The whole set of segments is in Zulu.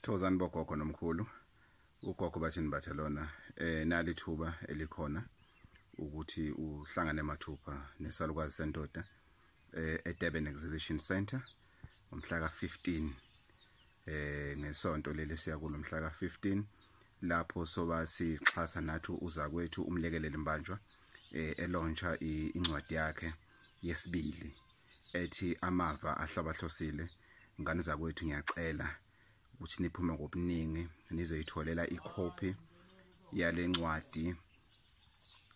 Thokozani bogogo nomkhulu. Ugogo bathini Barcelona nalithuba elikhona ukuthi uhlangane mathupha nesalukazi sendoda eDurban Exhibition Center umhla ka-15 ngesonto leli siya kulo mhla ka-15 lapho soba sixhasa nathi uzakwethu umlekeleli mbanjwa elontsha incwadi yakhe yesibili ethi amava ahlabahlosile. Ngane zakwethu ngiyacela ukuthi niphume ngobuningi nizoyitholela icopy yale ncwadi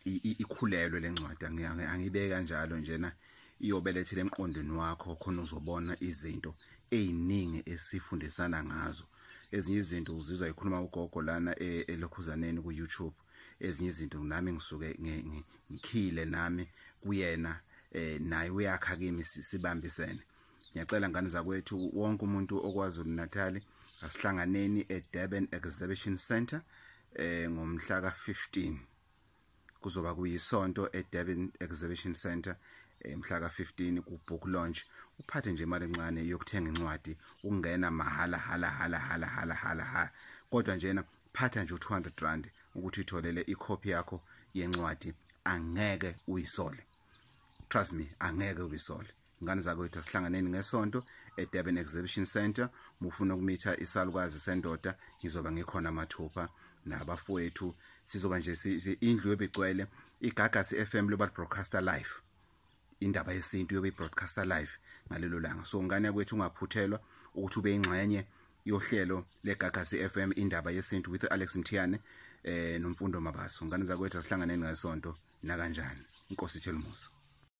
ikhulelwe le ncwadi angibeka kanjalo njena iyobelethele emqondweni wakho khona uzobona izinto eziningi esifundisana ngazo. Ezinye izinto uzizwa ikhuluma ugogo lana elokhuzaneni ku YouTube, ezinye izinto nami ngisuke ngikhile nami kuyena naye uyakha kimi sibambisene. Ngiyacela ngane zakwethu wonke umuntu okwaZulu Natal asihlanganeni eDurban Exhibition Center ngomhla ka-15 kuzoba kuyisonto eDurban Exhibition Center mhla ka-15 ku book launch. Uphathe nje imali encane yokuthenga incwadi ungena mahala hala kodwa njena phatha nje u200 ukuthi utholele icopy yakho yencwadi. Angeke uyisole, trust me, angeke uyisole. Ngane zakwethu asihlanganeni ngesonto eDurban Exhibition Center. Mufuna ukumitha isalukazi sendoda ngizoba ngikhona mathupha nabafowethu. Sizoba nje indlu yobigcwele. iGagasi FM loba broadcaster live, indaba yesintu yobe broadcaster live ngalelo langa. So ngane yakwethu ungaphuthelwa ukuthi ube ingxenye yohlelo leGagasi FM indaba yesintu with Alex Mthiyane nomfundo Mabaso. Ngane zakwethu asihlanganeni ngesonto na kanjani. Inkosi ithele umusa.